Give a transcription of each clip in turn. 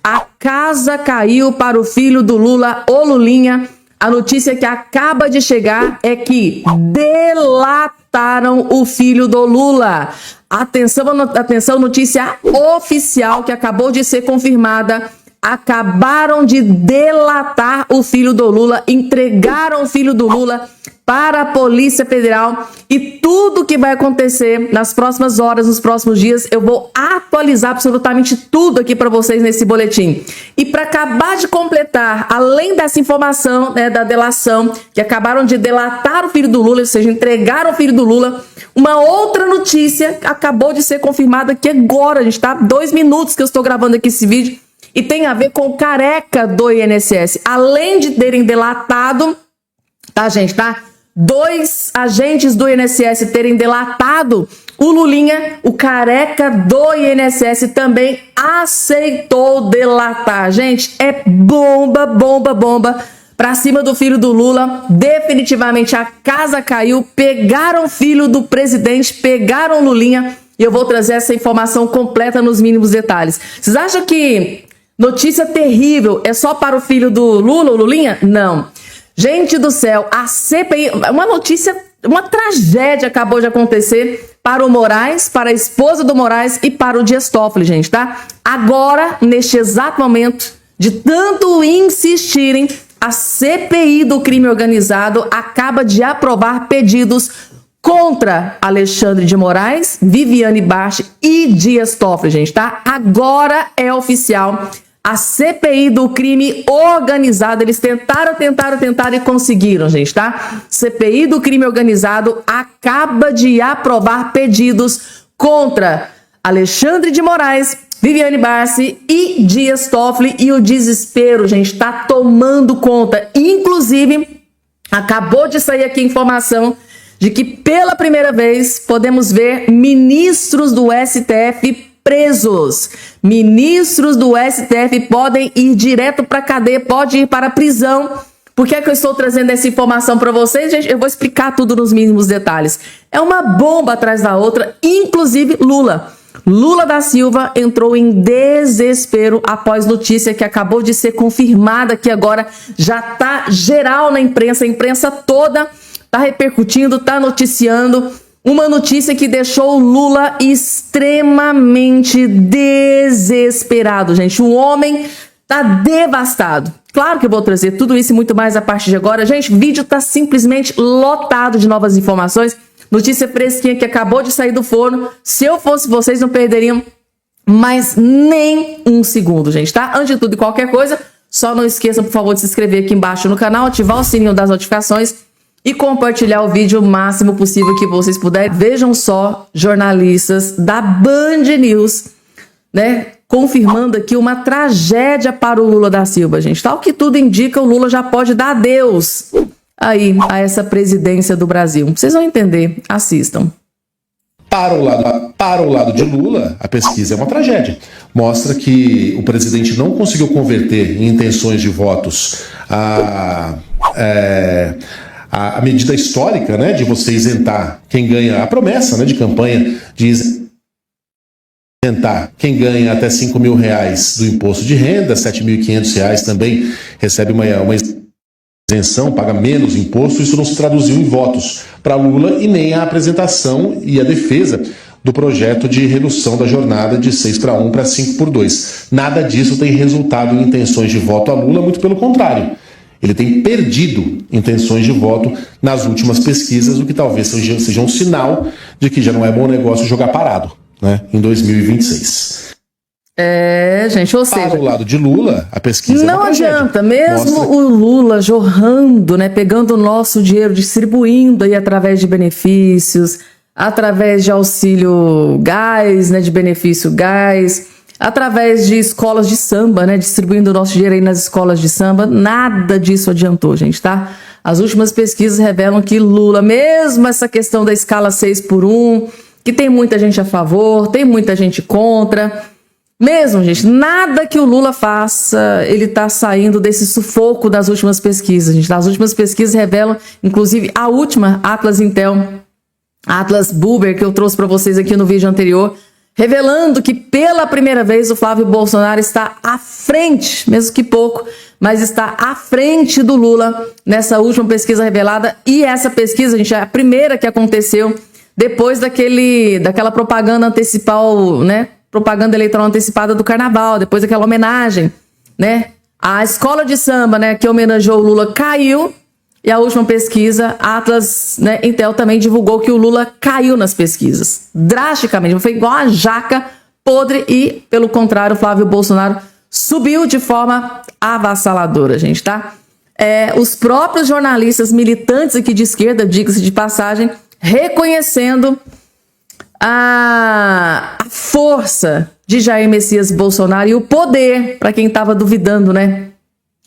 A casa caiu para o filho do Lula, o Lulinha. A notícia que acaba de chegar é que delataram o filho do Lula. Atenção, notícia oficial que acabou de ser confirmada. Acabaram de delatar o filho do Lula, entregaram o filho do Lula para a Polícia Federal, e tudo que vai acontecer nas próximas horas, nos próximos dias, eu vou atualizar absolutamente tudo aqui para vocês nesse boletim. E para acabar de completar, além dessa informação, né, da delação, que acabaram de delatar o filho do Lula, ou seja, entregaram o filho do Lula, uma outra notícia acabou de ser confirmada aqui agora, gente, tá? 2 minutos que eu estou gravando aqui esse vídeo, e tem a ver com o careca do INSS. Além de terem delatado, tá, gente, tá? 2 agentes do INSS terem delatado o Lulinha, o careca do INSS também aceitou delatar. Gente, é bomba, bomba, bomba pra cima do filho do Lula. Definitivamente a casa caiu, pegaram o filho do presidente, pegaram o Lulinha, e eu vou trazer essa informação completa nos mínimos detalhes. Vocês acham que notícia terrível é só para o filho do Lula, o Lulinha? Não. Gente do céu, a CPI, uma notícia, uma tragédia acabou de acontecer para o Moraes, para a esposa do Moraes e para o Dias Toffoli, gente, tá? Agora, neste exato momento, de tanto insistirem, a CPI do crime organizado acaba de aprovar pedidos contra Alexandre de Moraes, Viviane Bart e Dias Toffoli, gente, tá? Agora é oficial. A CPI do crime organizado, eles tentaram e conseguiram, gente, tá? CPI do crime organizado acaba de aprovar pedidos contra Alexandre de Moraes, Viviane Barsi e Dias Toffoli, e o desespero, gente, tá tomando conta. Inclusive, acabou de sair aqui a informação de que pela primeira vez podemos ver ministros do STF presos. Ministros do STF podem ir direto para a cadeia, pode ir para a prisão. Por que é que eu estou trazendo essa informação para vocês, gente? Eu vou explicar tudo nos mínimos detalhes. É uma bomba atrás da outra, inclusive Lula. Lula da Silva entrou em desespero após notícia que acabou de ser confirmada, que agora já está geral na imprensa, a imprensa toda está repercutindo, está noticiando. Uma notícia que deixou o Lula extremamente desesperado, gente. O homem tá devastado. Claro que eu vou trazer tudo isso e muito mais a partir de agora. Gente, o vídeo tá simplesmente lotado de novas informações. Notícia fresquinha que acabou de sair do forno. Se eu fosse vocês, não perderiam mais nem um segundo, gente, tá? Antes de tudo e qualquer coisa, só não esqueçam, por favor, de se inscrever aqui embaixo no canal, ativar o sininho das notificações e compartilhar o vídeo o máximo possível que vocês puderem. Vejam só, jornalistas da Band News, né, confirmando aqui uma tragédia para o Lula da Silva, gente. Tal que tudo indica, o Lula já pode dar adeus aí a essa presidência do Brasil. Vocês vão entender, assistam. Para o lado de Lula, a pesquisa é uma tragédia. Mostra que o presidente não conseguiu converter em intenções de votos a medida histórica, né, de você isentar quem ganha, a promessa, né, de campanha de isentar quem ganha até R$5 mil do imposto de renda, R$7.500 também recebe uma isenção, paga menos imposto. Isso não se traduziu em votos para Lula e nem a apresentação e a defesa do projeto de redução da jornada de 6/1 para 5/2. Nada disso tem resultado em intenções de voto a Lula, muito pelo contrário. Ele tem perdido intenções de voto nas últimas pesquisas, o que talvez seja um sinal de que já não é bom negócio jogar parado, né, em 2026. Gente, ou seja, para o lado de Lula, a pesquisa não adianta, mesmo mostra... o Lula jorrando, né, pegando o nosso dinheiro, distribuindo aí através de benefícios, através de auxílio gás, né, de benefício gás, através de escolas de samba, né, distribuindo o nosso dinheiro aí nas escolas de samba, nada disso adiantou, gente, tá? As últimas pesquisas revelam que Lula, mesmo essa questão da escala 6/1, que tem muita gente a favor, tem muita gente contra, mesmo, gente, nada que o Lula faça, ele tá saindo desse sufoco das últimas pesquisas, gente. As últimas pesquisas revelam, inclusive a última, Atlas Intel, Atlas Buber, que eu trouxe para vocês aqui no vídeo anterior, revelando que pela primeira vez o Flávio Bolsonaro está à frente, mesmo que pouco, mas está à frente do Lula nessa última pesquisa revelada. E essa pesquisa, gente, é a primeira que aconteceu depois daquela propaganda antecipada, né? Propaganda eleitoral antecipada do Carnaval, depois daquela homenagem, né? A escola de samba, né, que homenageou o Lula caiu. E a última pesquisa, Atlas, né, Intel também divulgou que o Lula caiu nas pesquisas. Drasticamente, foi igual a jaca podre e, pelo contrário, o Flávio Bolsonaro subiu de forma avassaladora, gente, tá? Os próprios jornalistas militantes aqui de esquerda, diga-se de passagem, reconhecendo a força de Jair Messias Bolsonaro e o poder, para quem estava duvidando, né,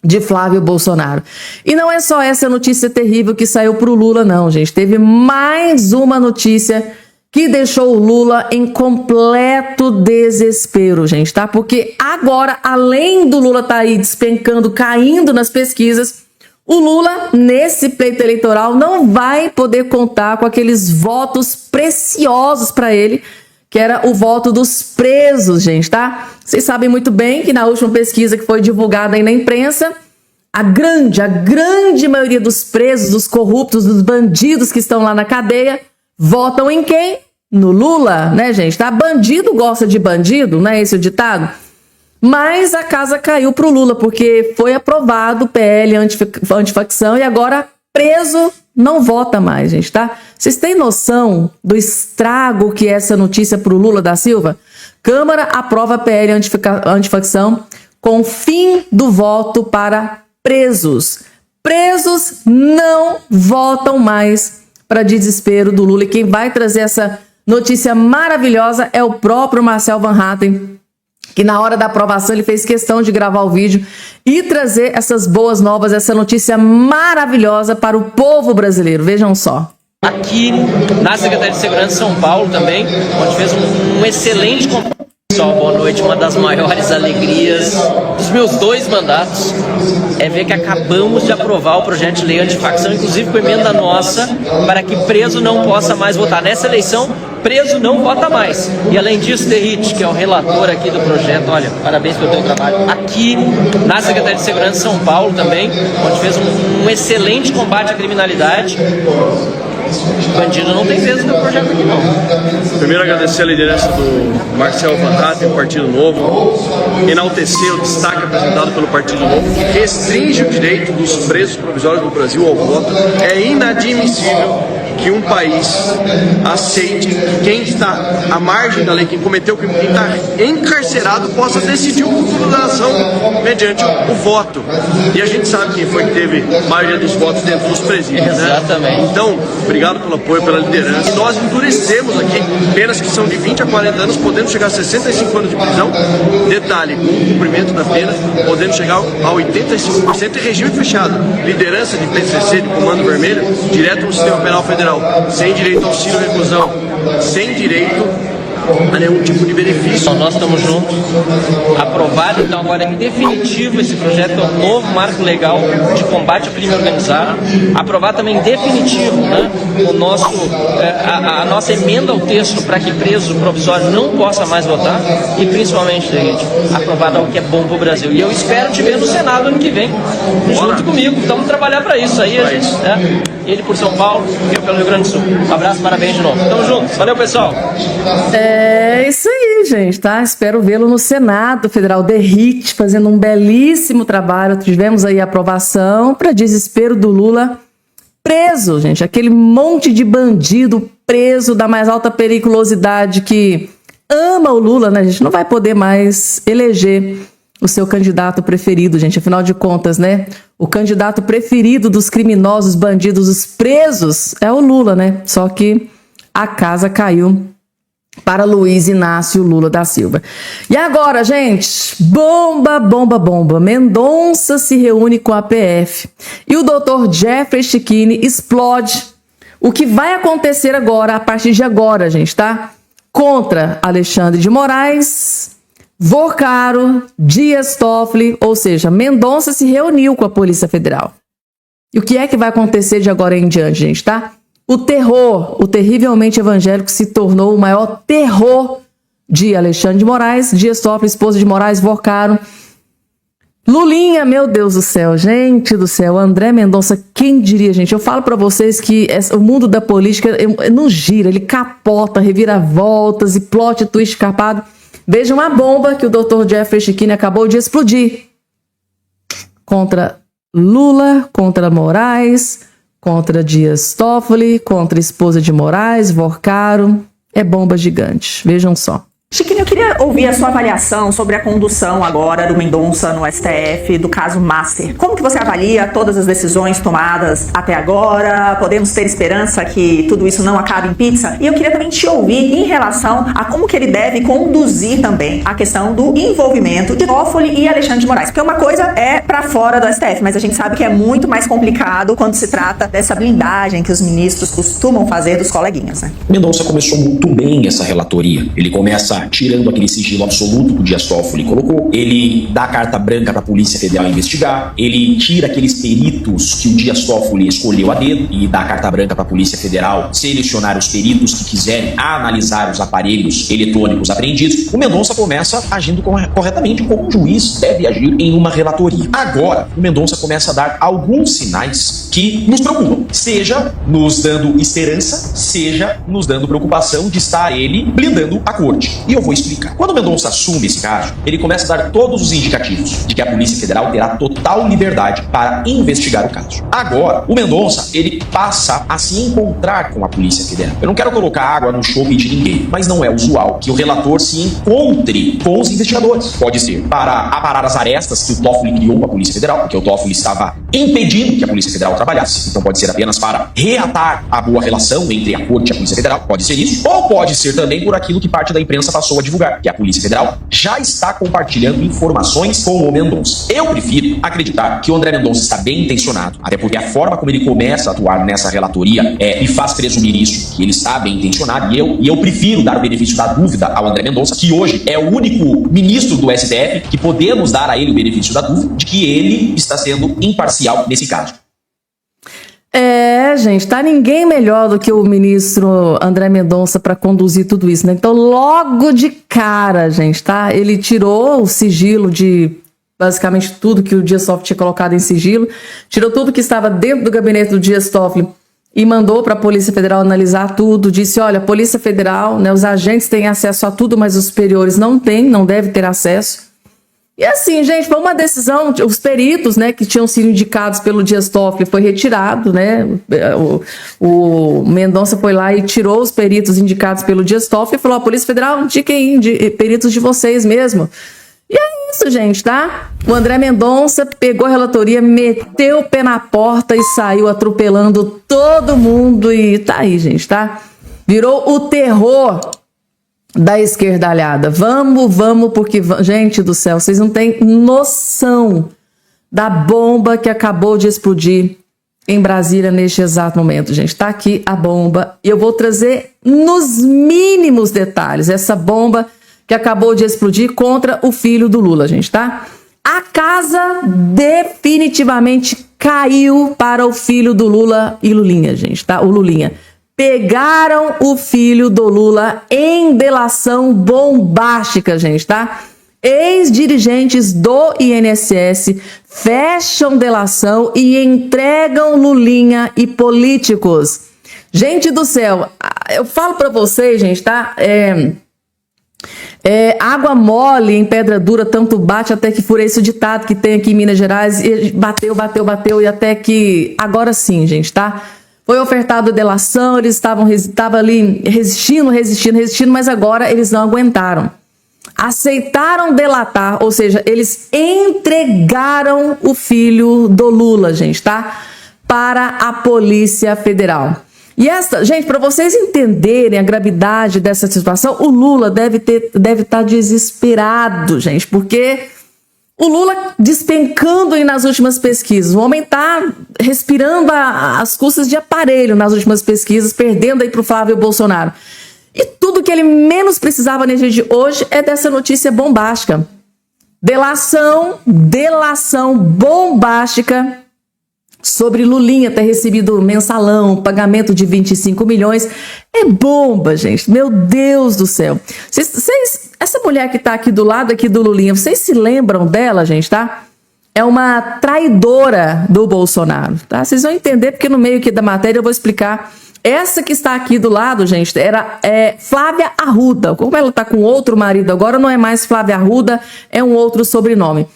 de Flávio Bolsonaro. E não é só essa notícia terrível que saiu para o Lula, não, gente. Teve mais uma notícia que deixou o Lula em completo desespero, gente, tá? Porque agora, além do Lula estar aí despencando, caindo nas pesquisas, o Lula, nesse pleito eleitoral, não vai poder contar com aqueles votos preciosos para ele, que era o voto dos presos, gente, tá? Vocês sabem muito bem que na última pesquisa que foi divulgada aí na imprensa, a grande maioria dos presos, dos corruptos, dos bandidos que estão lá na cadeia, votam em quem? No Lula, né, gente? Tá? Bandido gosta de bandido, não é esse o ditado? Mas a casa caiu pro Lula, porque foi aprovado o PL antifacção e agora preso não vota mais, gente, tá? Vocês têm noção do estrago que é essa notícia pro Lula da Silva? Câmara aprova PL antifacção com fim do voto para presos. Presos não votam mais, para desespero do Lula. E quem vai trazer essa notícia maravilhosa é o próprio Marcel Van Hatten, que na hora da aprovação ele fez questão de gravar o vídeo e trazer essas boas novas, essa notícia maravilhosa para o povo brasileiro. Vejam só. Aqui na Secretaria de Segurança de São Paulo também, onde fez um excelente... Pessoal, boa noite. Uma das maiores alegrias dos meus 2 mandatos é ver que acabamos de aprovar o projeto de lei antifacção, inclusive com emenda nossa, para que preso não possa mais votar. Nessa eleição, preso não vota mais. E além disso, Derrite, que é o relator aqui do projeto, olha, parabéns pelo teu trabalho. Aqui na Secretaria de Segurança de São Paulo também, onde fez um excelente combate à criminalidade. Bandido não tem peso no projeto aqui, não. Primeiro, agradecer a liderança do Marcel Van Hatten, Partido Novo, enaltecer o destaque apresentado pelo Partido Novo, que restringe o direito dos presos provisórios do Brasil ao voto. É inadmissível que um país aceite que quem está à margem da lei, quem cometeu o crime, quem está encarcerado, possa decidir o futuro da nação mediante o voto. E a gente sabe quem foi que teve maioria dos votos dentro dos presídios, né? Exatamente. Então, obrigado pelo apoio, pela liderança. E nós endurecemos aqui penas que são de 20 a 40 anos, podendo chegar a 65 anos de prisão. Detalhe, com o cumprimento da pena, podendo chegar a 85% em regime fechado. Liderança de PCC, de Comando Vermelho, direto no Sistema Penal Federal, sem direito ao auxílio reclusão, sem direito a nenhum tipo de benefício. Nós estamos juntos, aprovado então agora em definitivo esse projeto, é um novo marco legal de combate ao crime organizado, aprovado também em definitivo, né, a nossa emenda ao texto para que preso provisório não possa mais votar e principalmente, gente, aprovado algo que é bom para o Brasil. E eu espero te ver no Senado ano que vem, junto comigo, vamos trabalhar para isso aí, a gente, né, ele por São Paulo, eu pelo Rio Grande do Sul. Um abraço, parabéns de novo. Tamo junto, valeu pessoal. É isso aí, gente, tá? Espero vê-lo no Senado Federal, Derrite, fazendo um belíssimo trabalho. Tivemos aí a aprovação, para desespero do Lula, preso, gente, aquele monte de bandido preso da mais alta periculosidade que ama o Lula, né? A gente não vai poder mais eleger o seu candidato preferido, gente. Afinal de contas, né? O candidato preferido dos criminosos, bandidos, os presos é o Lula, né? Só que a casa caiu para Luiz Inácio Lula da Silva. E agora, gente, bomba, bomba, bomba. Mendonça se reúne com a PF e o Dr. Jeffrey Chiquini explode. O que vai acontecer agora, a partir de agora, gente, tá? Contra Alexandre de Moraes, Vocaro, Dias Toffoli, ou seja, Mendonça se reuniu com a Polícia Federal. E o que é que vai acontecer de agora em diante, gente, tá? O terror, o terrivelmente evangélico se tornou o maior terror de Alexandre de Moraes, Dias Toffoli, esposa de Moraes, Vorcaro. Lulinha, meu Deus do céu, gente do céu, André Mendonça, quem diria, gente? Eu falo pra vocês que o mundo da política não gira, ele capota, revira voltas e plot twist capado. Vejam a bomba que o Dr. Jeffrey Chiquini acabou de explodir contra Lula, contra Moraes, contra Dias Toffoli, contra a esposa de Moraes, Vorcaro. É bomba gigante, vejam só. Chiquinho, eu queria ouvir a sua avaliação sobre a condução agora do Mendonça no STF, do caso Master. Como que você avalia todas as decisões tomadas até agora? Podemos ter esperança que tudo isso não acabe em pizza? E eu queria também te ouvir em relação a como que ele deve conduzir também a questão do envolvimento de Toffoli e Alexandre de Moraes. Porque uma coisa é para fora do STF, mas a gente sabe que é muito mais complicado quando se trata dessa blindagem que os ministros costumam fazer dos coleguinhas, né? Mendonça começou muito bem essa relatoria. Ele começa tirando aquele sigilo absoluto que o Dias Toffoli colocou, ele dá carta branca para a Polícia Federal investigar, ele tira aqueles peritos que o Dias Toffoli escolheu a dedo e dá carta branca para a Polícia Federal selecionar os peritos que quiserem analisar os aparelhos eletrônicos apreendidos. O Mendonça começa agindo corretamente como um juiz deve agir em uma relatoria. Agora, o Mendonça começa a dar alguns sinais que nos preocupam, seja nos dando esperança, seja nos dando preocupação de estar ele blindando a corte. E eu vou explicar. Quando o Mendonça assume esse caso, ele começa a dar todos os indicativos de que a Polícia Federal terá total liberdade para investigar o caso. Agora, o Mendonça, ele passa a se encontrar com a Polícia Federal. Eu não quero colocar água no chope de ninguém, mas não é usual que o relator se encontre com os investigadores. Pode ser para aparar as arestas que o Toffoli criou com a Polícia Federal, porque o Toffoli estava impedindo que a Polícia Federal trabalhasse. Então pode ser apenas para reatar a boa relação entre a Corte e a Polícia Federal. Pode ser isso. Ou pode ser também por aquilo que parte da imprensa passou a divulgar, que a Polícia Federal já está compartilhando informações com o Mendonça. Eu prefiro acreditar que o André Mendonça está bem intencionado, até porque a forma como ele começa a atuar nessa relatoria me faz presumir isso, que ele está bem intencionado, e eu prefiro dar o benefício da dúvida ao André Mendonça, que hoje é o único ministro do STF que podemos dar a ele o benefício da dúvida de que ele está sendo imparcial nesse caso. Gente, tá ninguém melhor do que o ministro André Mendonça para conduzir tudo isso, né? Então, logo de cara, gente, tá? Ele tirou o sigilo de basicamente tudo que o Dias Toffoli tinha colocado em sigilo, tirou tudo que estava dentro do gabinete do Dias Toffoli e mandou para a Polícia Federal analisar tudo. Disse, olha, a Polícia Federal, né, os agentes têm acesso a tudo, mas os superiores não têm, não devem ter acesso. E assim, gente, foi uma decisão, os peritos, né, que tinham sido indicados pelo Dias Toffoli foi retirado, né, o Mendonça foi lá e tirou os peritos indicados pelo Dias Toffoli e falou, a Polícia Federal, indiquem peritos de vocês mesmo. E é isso, gente, tá? O André Mendonça pegou a relatoria, meteu o pé na porta e saiu atropelando todo mundo e tá aí, gente, tá? Virou o terror da esquerdalhada. Vamos, porque, gente do céu, vocês não têm noção da bomba que acabou de explodir em Brasília neste exato momento, gente. Tá aqui a bomba. Eu vou trazer nos mínimos detalhes essa bomba que acabou de explodir contra o filho do Lula, gente, tá? A casa definitivamente caiu para o filho do Lula e Lulinha, gente, tá? O Lulinha. Pegaram o filho do Lula em delação bombástica, gente, tá? Ex-dirigentes do INSS fecham delação e entregam Lulinha e políticos. Gente do céu, eu falo pra vocês, gente, tá? Água mole em pedra dura, tanto bate até que fura, esse ditado que tem aqui em Minas Gerais, e bateu e até que agora sim, gente, tá? Foi ofertado a delação, eles estavam ali resistindo, mas agora eles não aguentaram. Aceitaram delatar, ou seja, eles entregaram o filho do Lula, gente, tá? Para a Polícia Federal. E gente, para vocês entenderem a gravidade dessa situação, o Lula deve estar desesperado, gente, porque o Lula despencando aí nas últimas pesquisas. O homem está respirando às custas de aparelho nas últimas pesquisas, perdendo aí para o Flávio Bolsonaro. E tudo que ele menos precisava nesse dia de hoje é dessa notícia bombástica. Delação bombástica sobre Lulinha ter recebido mensalão, pagamento de 25 milhões. É bomba, gente. Meu Deus do céu. Essa mulher que tá aqui do lado aqui do Lulinha, vocês se lembram dela, gente, tá? É uma traidora do Bolsonaro, tá? Vocês vão entender porque no meio aqui da matéria eu vou explicar. Essa que está aqui do lado, gente, é Flávia Arruda. Como ela tá com outro marido agora, não é mais Flávia Arruda, é um outro sobrenome.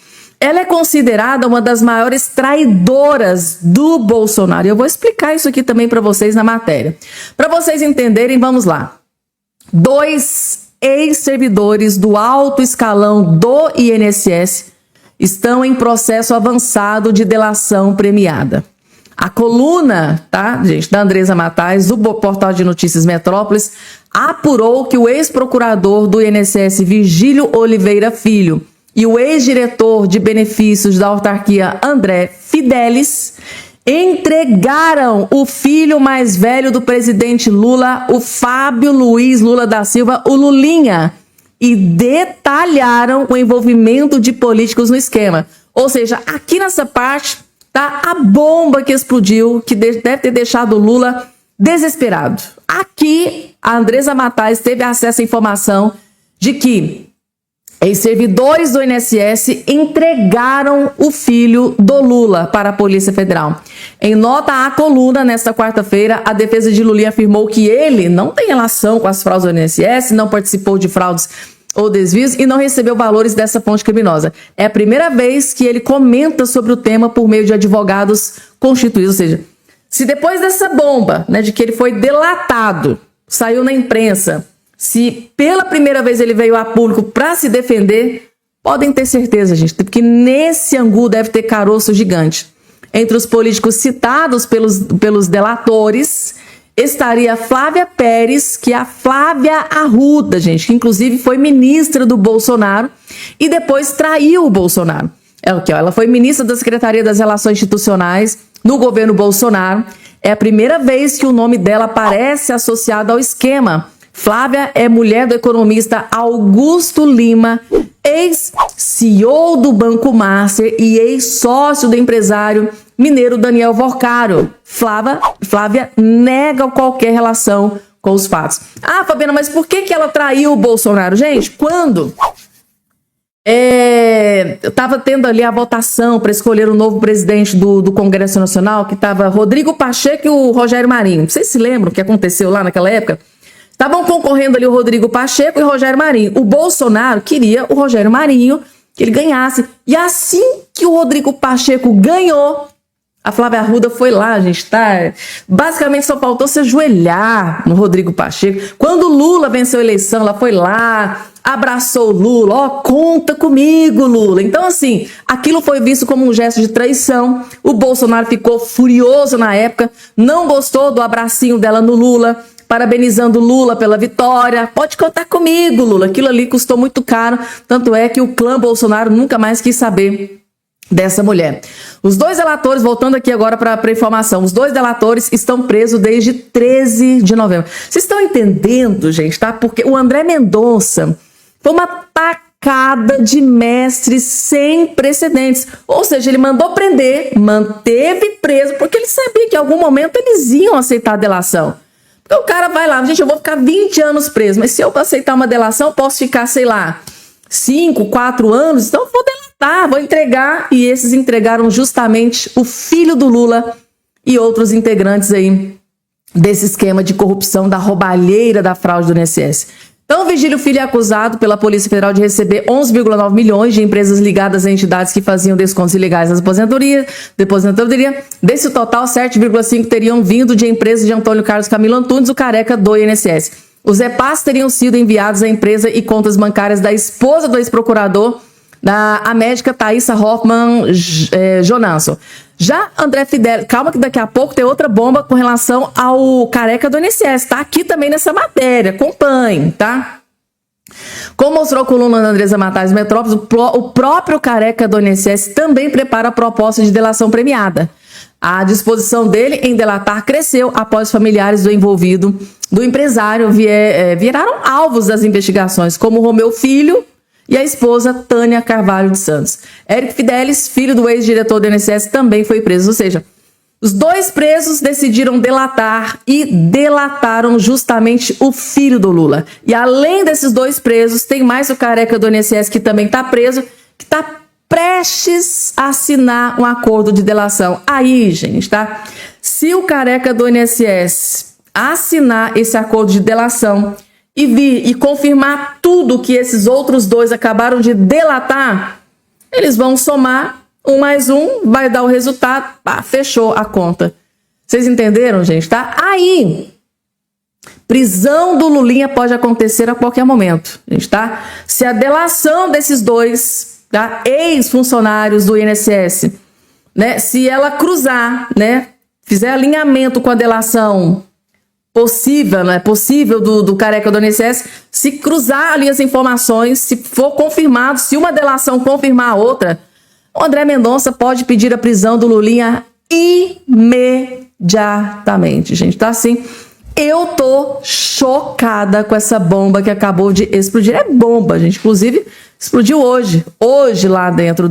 Ela é considerada uma das maiores traidoras do Bolsonaro. Eu vou explicar isso aqui também para vocês na matéria. Para vocês entenderem, vamos lá. 2 ex-servidores do alto escalão do INSS estão em processo avançado de delação premiada. A coluna, tá, gente, da Andresa Matais, do portal de notícias Metrópolis, apurou que o ex-procurador do INSS, Virgílio Oliveira Filho, e o ex-diretor de benefícios da autarquia, André Fidelis, entregaram o filho mais velho do presidente Lula, o Fábio Luiz Lula da Silva, o Lulinha, e detalharam o envolvimento de políticos no esquema. Ou seja, aqui nessa parte tá a bomba que explodiu, que deve ter deixado o Lula desesperado. Aqui, a Andresa Matais teve acesso à informação de que ex-servidores do INSS entregaram o filho do Lula para a Polícia Federal. Em nota à coluna, nesta quarta-feira, a defesa de Lulinha afirmou que ele não tem relação com as fraudes do INSS, não participou de fraudes ou desvios e não recebeu valores dessa fonte criminosa. É a primeira vez que ele comenta sobre o tema por meio de advogados constituídos. Ou seja, se depois dessa bomba, né, de que ele foi delatado, saiu na imprensa, se pela primeira vez ele veio a público para se defender, podem ter certeza, gente, porque nesse angu deve ter caroço gigante. Entre os políticos citados pelos delatores, estaria Flávia Pérez, que é a Flávia Arruda, gente, que inclusive foi ministra do Bolsonaro e depois traiu o Bolsonaro. Ela foi ministra da Secretaria das Relações Institucionais no governo Bolsonaro. É a primeira vez que o nome dela aparece associado ao esquema. Flávia é mulher do economista Augusto Lima, ex-CEO do Banco Master e ex-sócio do empresário mineiro Daniel Vorcário. Flávia nega qualquer relação com os fatos. Ah, Fabiana, mas por que ela traiu o Bolsonaro? Gente, quando estava tendo ali a votação para escolher o novo presidente do Congresso Nacional, que estava Rodrigo Pacheco e o Rogério Marinho. Vocês se lembram o que aconteceu lá naquela época? Estavam concorrendo ali o Rodrigo Pacheco e o Rogério Marinho. O Bolsonaro queria o Rogério Marinho, que ele ganhasse. E assim que o Rodrigo Pacheco ganhou, a Flávia Arruda foi lá, gente, tá? Basicamente só faltou se ajoelhar no Rodrigo Pacheco. Quando o Lula venceu a eleição, ela foi lá, abraçou o Lula, ó, conta comigo, Lula. Então, assim, aquilo foi visto como um gesto de traição. O Bolsonaro ficou furioso na época, não gostou do abracinho dela no Lula, parabenizando Lula pela vitória. Pode contar comigo, Lula. Aquilo ali custou muito caro, tanto é que o clã Bolsonaro nunca mais quis saber dessa mulher. Os 2 delatores, voltando aqui agora para a informação, os 2 delatores estão presos desde 13 de novembro. Vocês estão entendendo, gente, tá? Porque o André Mendonça foi uma tacada de mestre sem precedentes. Ou seja, ele mandou prender, manteve preso, porque ele sabia que em algum momento eles iam aceitar a delação. Então o cara vai lá, gente, eu vou ficar 20 anos preso, mas se eu aceitar uma delação, eu posso ficar, sei lá, 5, 4 anos, então eu vou delatar, vou entregar. E esses entregaram justamente o filho do Lula e outros integrantes aí desse esquema de corrupção, da roubalheira da fraude do INSS. Então, o Virgílio Filho é acusado pela Polícia Federal de receber 11,9 milhões de empresas ligadas a entidades que faziam descontos ilegais nas aposentadorias. Desse total, 7,5 teriam vindo de empresas de Antônio Carlos Camilo Antunes, o careca do INSS. Os repasses teriam sido enviados à empresa e contas bancárias da esposa do ex-procurador, a médica Thaisa Hoffmann Jonasson. Já André Fidelis, calma que daqui a pouco tem outra bomba com relação ao careca do INSS, tá? Aqui também nessa matéria, acompanhe, tá? Como mostrou a coluna da Andresa Matais Metrópolis, o próprio careca do INSS também prepara a proposta de delação premiada. A disposição dele em delatar cresceu após os familiares do envolvido, do empresário, viraram alvos das investigações, como Romeu Filho e a esposa Tânia Carvalho de Santos. Érico Fidelis, filho do ex-diretor do INSS, também foi preso. Ou seja, Os 2 presos decidiram delatar e delataram justamente o filho do Lula. E além desses 2 presos, tem mais o careca do INSS que também está preso, que está prestes a assinar um acordo de delação. Aí, gente, tá? Se o careca do INSS assinar esse acordo de delação e vir e confirmar tudo que esses outros 2 acabaram de delatar, eles vão somar 1 mais 1, vai dar o resultado, pá, fechou a conta. Vocês entenderam, gente, tá? Aí, prisão do Lulinha pode acontecer a qualquer momento, gente, tá? Se a delação desses 2, tá, ex-funcionários do INSS, né, se ela cruzar, né, fizer alinhamento com a delação possível, né, possível do careca do INSS, se cruzar ali as informações, se for confirmado, se uma delação confirmar a outra, o André Mendonça pode pedir a prisão do Lulinha imediatamente, gente, tá assim? Eu tô chocada com essa bomba que acabou de explodir. É bomba, gente, inclusive explodiu hoje lá dentro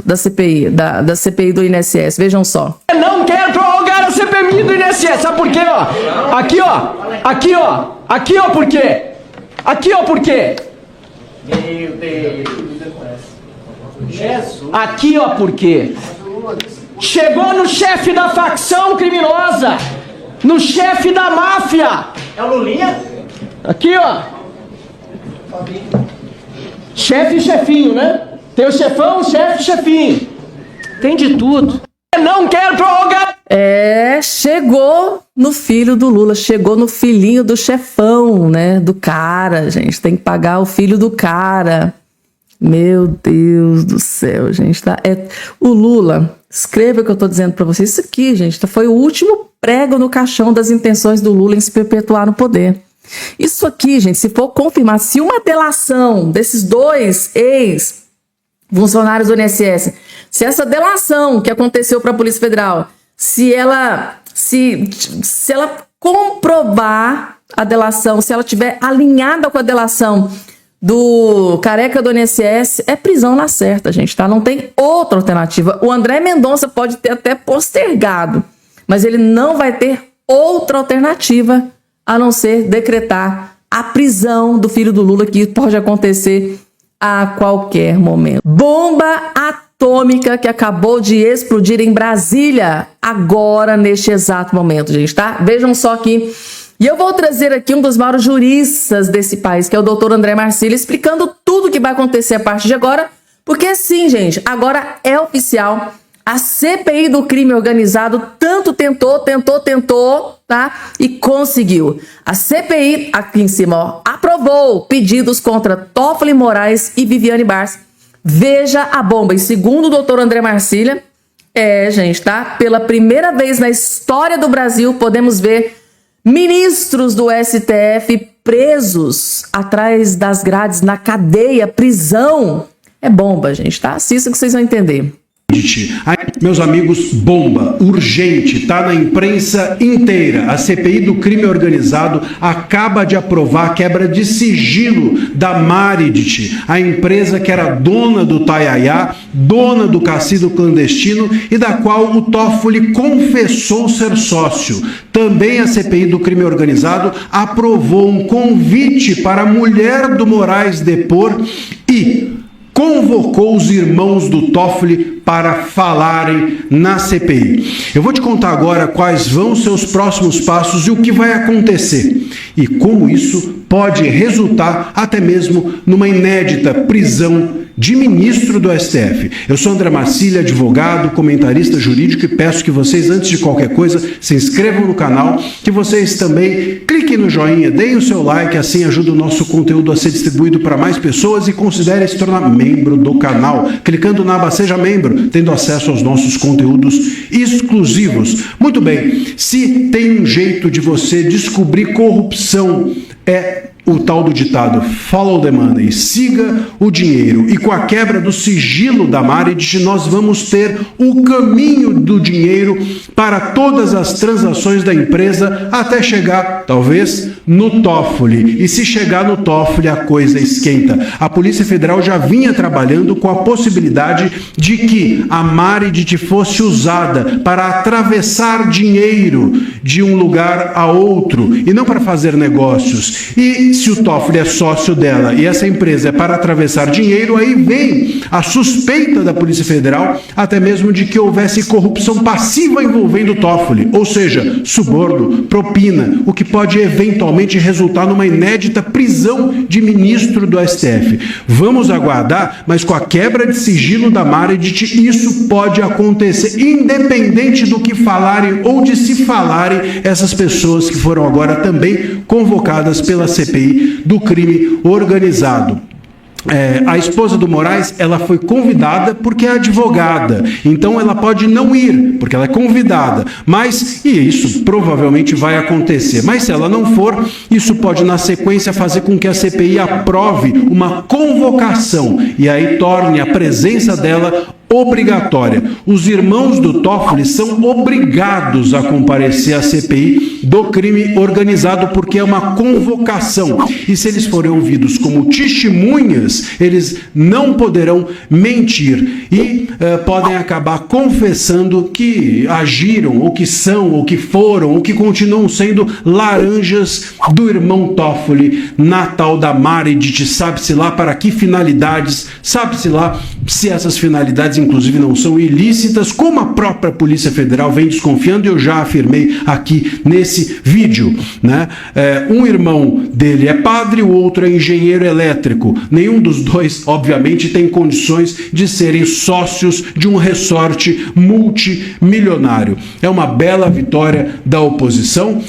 da CPI, da CPI do INSS, vejam só. Eu não quero prorrogar a CPI do INSS, sabe por quê, ó? Aqui, ó, por quê? Aqui, ó, por quê? Meu Deus. Aqui, ó, por quê? Chegou no chefe da facção criminosa, no chefe da máfia. É o Lulinha? Aqui, ó. Chefe e chefinho, né? Tem o chefão, o chefe e chefinho. Tem de tudo. Eu não quero prorrogar. Chegou no filho do Lula, chegou no filhinho do chefão, né? Do cara, gente. Tem que pagar o filho do cara. Meu Deus do céu, gente, tá? O Lula, escreva o que eu tô dizendo pra vocês. Isso aqui, gente, foi o último prego no caixão das intenções do Lula em se perpetuar no poder. Isso aqui, gente, se for confirmar, se uma delação desses 2 ex-funcionários do INSS, se essa delação que aconteceu para a Polícia Federal, se ela comprovar a delação, se ela tiver alinhada com a delação do careca do INSS, é prisão na certa, gente, tá? Não tem outra alternativa. O André Mendonça pode ter até postergado, mas ele não vai ter outra alternativa a não ser decretar a prisão do filho do Lula, que pode acontecer a qualquer momento. Bomba atômica que acabou de explodir em Brasília, agora, neste exato momento, gente, tá? Vejam só aqui. E eu vou trazer aqui um dos maiores juristas desse país, que é o doutor André Marcília, explicando tudo o que vai acontecer a partir de agora, porque sim, gente, agora é oficial. A CPI do crime organizado tanto tentou, tá? E conseguiu. A CPI, aqui em cima, ó, aprovou pedidos contra Toffoli Moraes e Viviane Barça. Veja a bomba. E segundo o doutor André Marcília, gente, tá? Pela primeira vez na história do Brasil, podemos ver ministros do STF presos atrás das grades, na cadeia, prisão. É bomba, gente, tá? Assista que vocês vão entender. Meus amigos, bomba, urgente, tá na imprensa inteira. A CPI do crime organizado acaba de aprovar a quebra de sigilo da Maridit, a empresa que era dona do Taiaiá, dona do cassino clandestino e da qual o Toffoli confessou ser sócio. Também a CPI do crime organizado aprovou um convite para a mulher do Moraes depor e convocou os irmãos do Toffoli para falarem na CPI. Eu vou te contar agora quais vão ser os próximos passos e o que vai acontecer e como isso pode resultar até mesmo numa inédita prisão de ministro do STF. Eu sou André Marcília, advogado, comentarista jurídico, e peço que vocês, antes de qualquer coisa, se inscrevam no canal, que vocês também cliquem no joinha, deem o seu like, assim ajuda o nosso conteúdo a ser distribuído para mais pessoas, e considerem se tornar membro do canal, clicando na aba Seja Membro, tendo acesso aos nossos conteúdos exclusivos. Muito bem, se tem um jeito de você descobrir corrupção é o tal do ditado follow the money, siga o dinheiro. E com a quebra do sigilo da Marriott, nós vamos ter o caminho do dinheiro para todas as transações da empresa até chegar, talvez, no Toffoli. E se chegar no Toffoli, a coisa esquenta. A Polícia Federal já vinha trabalhando com a possibilidade de que a Marriott fosse usada para atravessar dinheiro de um lugar a outro e não para fazer negócios. E se o Toffoli é sócio dela e essa empresa é para atravessar dinheiro, aí vem a suspeita da Polícia Federal até mesmo de que houvesse corrupção passiva envolvendo o Toffoli, ou seja, suborno, propina, o que pode eventualmente resultar numa inédita prisão de ministro do STF. Vamos aguardar, mas com a quebra de sigilo da Marriott, isso pode acontecer, independente do que falarem ou de se falarem essas pessoas que foram agora também convocadas pela CPI do crime organizado. A esposa do Moraes, ela foi convidada porque é advogada, então ela pode não ir, porque ela é convidada, mas, e isso provavelmente vai acontecer, mas se ela não for, isso pode na sequência fazer com que a CPI aprove uma convocação, e aí torne a presença dela obrigatória. Os irmãos do Toffoli são obrigados a comparecer à CPI do crime organizado porque é uma convocação. E se eles forem ouvidos como testemunhas, eles não poderão mentir e podem acabar confessando que agiram, ou que são, ou que foram, ou que continuam sendo laranjas do irmão Toffoli na tal da Marriott. Sabe-se lá para que finalidades, sabe-se lá se essas finalidades inclusive não são ilícitas, como a própria Polícia Federal vem desconfiando, e eu já afirmei aqui nesse vídeo, né? Um irmão dele é padre, o outro é engenheiro elétrico. Nenhum dos dois, obviamente, tem condições de serem sócios de um resorte multimilionário. É uma bela vitória da oposição,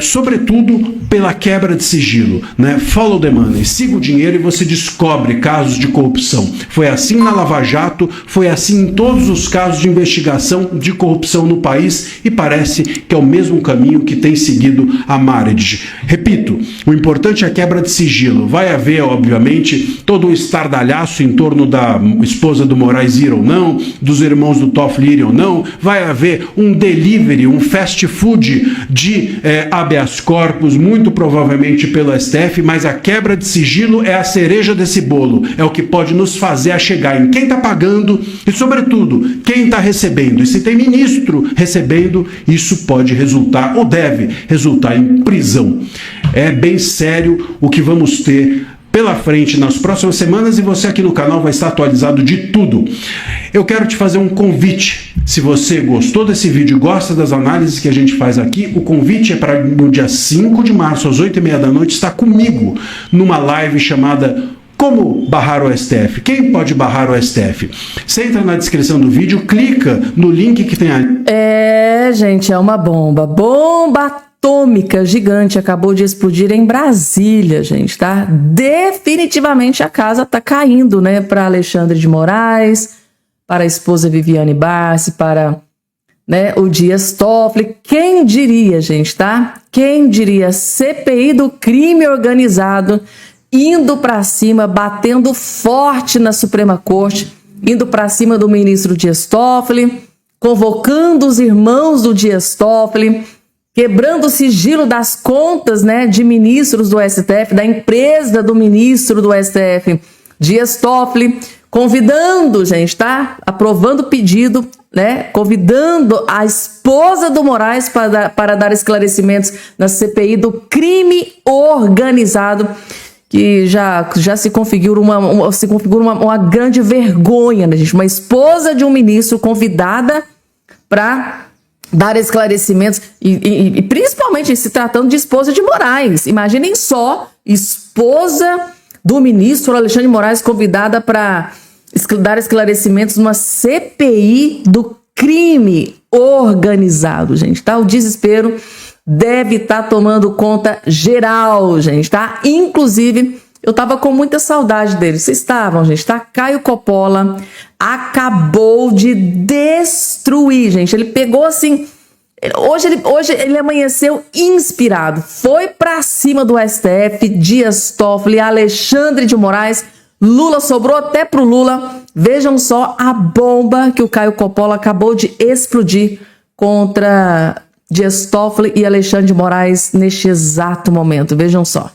sobretudo pela quebra de sigilo, né? Follow the money, siga o dinheiro e você descobre casos de corrupção. Foi assim na Lava Jato, foi assim em todos os casos de investigação de corrupção no país, e parece que é o mesmo caminho que tem seguido a Marriott. Repito, o importante é a quebra de sigilo. Vai haver, obviamente, todo um estardalhaço em torno da esposa do Moraes ir ou não, dos irmãos do Toffoli ir ou não. Vai haver um delivery, um fast food de habeas corpus, muito provavelmente pelo STF, mas a quebra de sigilo é a cereja desse bolo. É o que pode nos fazer a chegar em quem está pagando e, sobretudo, quem está recebendo. E se tem ministro recebendo, isso pode resultar, ou deve resultar, em prisão. É bem sério o que vamos ter pela frente nas próximas semanas, e você aqui no canal vai estar atualizado de tudo. Eu quero te fazer um convite. Se você gostou desse vídeo e gosta das análises que a gente faz aqui, o convite é para no dia 5 de março, às 8h30 da noite, estar comigo numa live chamada Como Barrar o STF? Quem pode barrar o STF? Você entra na descrição do vídeo, clica no link que tem ali. Gente, é uma bomba. Bomba atômica gigante acabou de explodir em Brasília, gente, tá? Definitivamente a casa tá caindo, né? Para Alexandre de Moraes, para a esposa Viviane Barsi, para, né, o Dias Toffoli. Quem diria, gente, tá? Quem diria? CPI do crime organizado indo para cima, batendo forte na Suprema Corte, indo para cima do ministro Dias Toffoli, convocando os irmãos do Dias Toffoli, quebrando o sigilo das contas, né, de ministros do STF, da empresa do ministro do STF, Dias Toffoli, convidando, gente, tá? Aprovando o pedido, né? Convidando a esposa do Moraes para dar esclarecimentos na CPI do crime organizado, que já se configura uma grande vergonha, né, gente? Uma esposa de um ministro convidada para dar esclarecimentos, e principalmente se tratando de esposa de Moraes. Imaginem só, esposa do ministro Alexandre de Moraes convidada para dar esclarecimentos numa CPI do crime organizado, gente, tá? O desespero deve estar tomando conta geral, gente, tá? Inclusive, eu tava com muita saudade dele. Vocês estavam, gente, tá? Caio Coppola acabou de destruir, gente. Ele pegou, assim, Hoje ele amanheceu inspirado. Foi pra cima do STF, Dias Toffoli, Alexandre de Moraes. Lula sobrou até pro Lula. Vejam só a bomba que o Caio Coppola acabou de explodir contra Dias Toffoli e Alexandre de Moraes neste exato momento. Vejam só.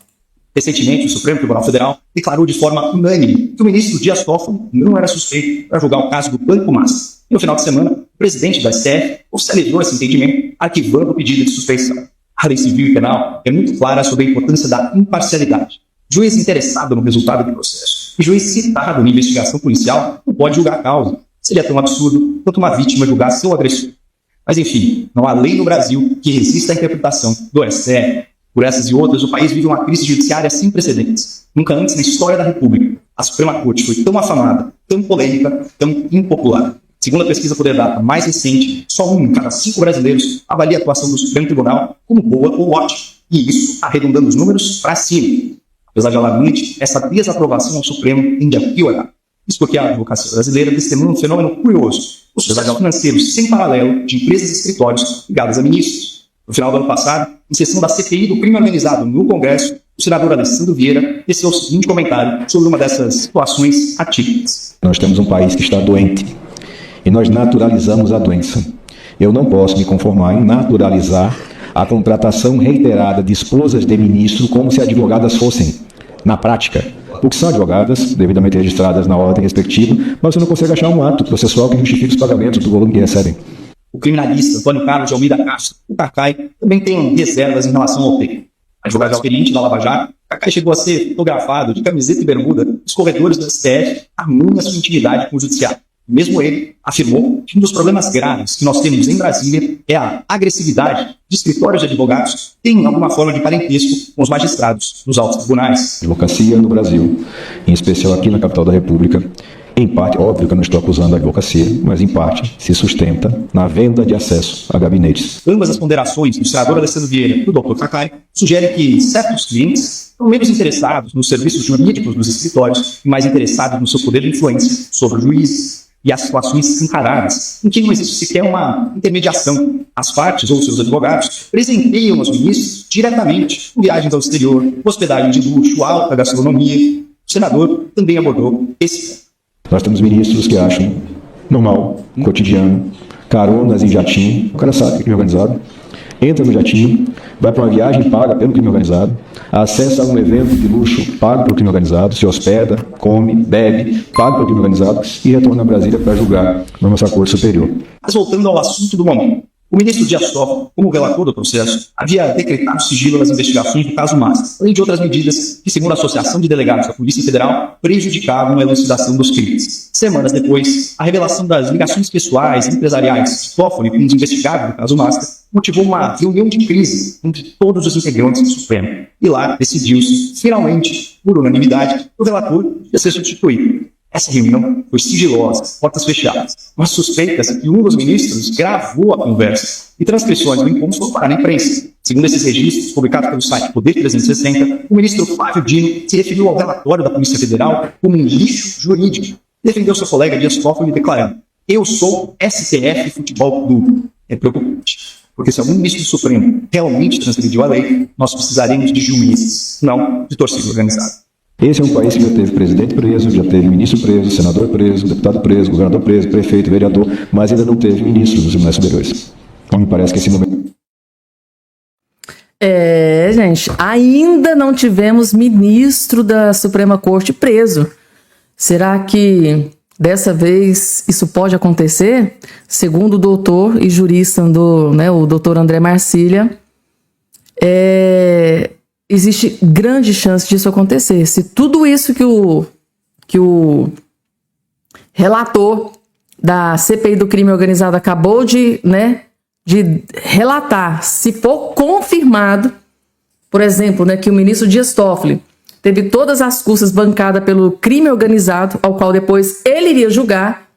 Recentemente, o Supremo Tribunal Federal declarou de forma unânime que o ministro Dias Toffoli não era suspeito para julgar o caso do Banco Master. E no final de semana, o presidente da STF oficializou esse entendimento, arquivando o pedido de suspeição. A lei civil e penal é muito clara sobre a importância da imparcialidade. Juiz interessado no resultado do processo e juiz citado na investigação policial não pode julgar a causa. Seria tão absurdo quanto uma vítima julgar seu agressor. Mas enfim, não há lei no Brasil que resista à interpretação do STF. Por essas e outras, o país vive uma crise judiciária sem precedentes. Nunca antes na história da República, a Suprema Corte foi tão afamada, tão polêmica, tão impopular. Segundo a pesquisa Poder Data mais recente, só 1 em cada 5 brasileiros avalia a atuação do Supremo Tribunal como boa ou ótima. E isso arredondando os números para cima. Apesar de alarmante, essa desaprovação ao Supremo tende a piorar. Isso porque a advocacia brasileira testemunha um fenômeno curioso: o sucesso financeiro sem paralelo de empresas e escritórios ligados a ministros. No final do ano passado, em sessão da CPI do crime organizado no Congresso, o senador Alessandro Vieira teceu o seguinte comentário sobre uma dessas situações atípicas. Nós temos um país que está doente e nós naturalizamos a doença. Eu não posso me conformar em naturalizar a contratação reiterada de esposas de ministro como se advogadas fossem, na prática, porque são advogadas, devidamente registradas na ordem respectiva, mas você não consegue achar um ato processual que justifique os pagamentos do volume que recebem. O criminalista Antônio Carlos de Almeida Castro, o Cacai, também tem reservas em relação ao tema. Advogado experiente da Lava Jato, Cacai chegou a ser fotografado de camiseta e bermuda nos corredores do STF, armando a sua intimidade com o judiciário. Mesmo ele afirmou que um dos problemas graves que nós temos em Brasília é a agressividade de escritórios de advogados que têm alguma forma de parentesco com os magistrados nos altos tribunais. A advocacia no Brasil, em especial aqui na capital da República, em parte, óbvio que eu não estou acusando a advocacia, mas em parte se sustenta na venda de acesso a gabinetes. Ambas as ponderações do senador Alessandro Vieira e do Dr. Cacai sugerem que certos clientes estão menos interessados nos serviços jurídicos dos escritórios e mais interessados no seu poder de influência sobre os juízes e as situações escancaradas, em que não existe sequer uma intermediação. As partes ou seus advogados presenteiam os ministros diretamente com viagens ao exterior, hospedagem de luxo, alta gastronomia. O senador também abordou esse ponto. Nós temos ministros que acham normal, cotidiano, caronas em jatinho. O cara sabe que é crime organizado, entra no jatinho, vai para uma viagem paga pelo crime organizado, acessa um evento de luxo pago pelo crime organizado, se hospeda, come, bebe, paga pelo crime organizado e retorna a Brasília para julgar na nossa Corte Superior. Mas voltando ao assunto do momento, o ministro Dias Toffoli, como relator do processo, havia decretado sigilo nas investigações do caso Master, além de outras medidas que, segundo a Associação de Delegados da Polícia Federal, prejudicavam a elucidação dos crimes. Semanas depois, a revelação das ligações pessoais e empresariais de Toffoli com os investigados do caso Master motivou uma reunião de crise entre todos os integrantes do Supremo. E lá decidiu-se, finalmente, por unanimidade, o relator ia ser substituído. Essa reunião foi sigilosa, portas fechadas, mas suspeita-se que um dos ministros gravou a conversa e transcrições do encontro foram parar na imprensa. Segundo esses registros, publicados pelo site Poder 360, o ministro Flávio Dino se referiu ao relatório da Polícia Federal como um lixo jurídico e defendeu seu colega Dias Toffoli declarando: "Eu sou STF Futebol Clube." É preocupante, porque se algum ministro do Supremo realmente transgrediu a lei, nós precisaremos de juízes, não de torcida organizada. Esse é um país que já teve presidente preso, já teve ministro preso, senador preso, deputado preso, governador preso, prefeito, vereador, mas ainda não teve ministro dos tribunais superiores. Então me parece que esse momento... Gente, ainda não tivemos ministro da Suprema Corte preso. Será que dessa vez isso pode acontecer? Segundo o doutor e jurista o doutor André Marcília, existe grande chance disso acontecer. Se tudo isso que o relator da CPI do crime organizado acabou de relatar, se for confirmado, por exemplo, que o ministro Dias Toffoli teve todas as custas bancadas pelo crime organizado, ao qual depois ele iria julgar,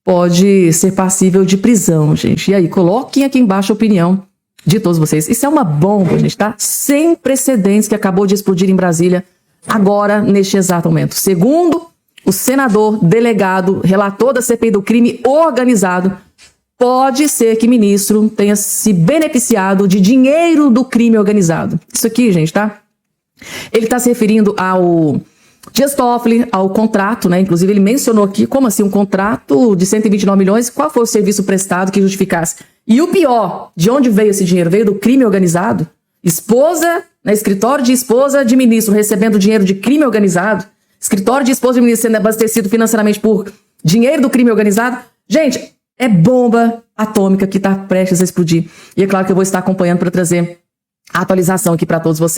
pode ser passível de prisão, gente. E aí, coloquem aqui embaixo a opinião de todos vocês. Isso é uma bomba, gente, tá? Sem precedentes, que acabou de explodir em Brasília, agora, neste exato momento. Segundo o senador, delegado, relator da CPI do crime organizado, pode ser que ministro tenha se beneficiado de dinheiro do crime organizado. Isso aqui, gente, tá? Ele está se referindo ao Dias Toffoli, ao contrato, né? Inclusive ele mencionou aqui, como assim, um contrato de 129 milhões, qual foi o serviço prestado que justificasse? E o pior, de onde veio esse dinheiro? Veio do crime organizado? Esposa, né? Escritório de esposa de ministro recebendo dinheiro de crime organizado? Escritório de esposa de ministro sendo abastecido financeiramente por dinheiro do crime organizado? Gente, é bomba atômica que está prestes a explodir. E é claro que eu vou estar acompanhando para trazer a atualização aqui para todos vocês.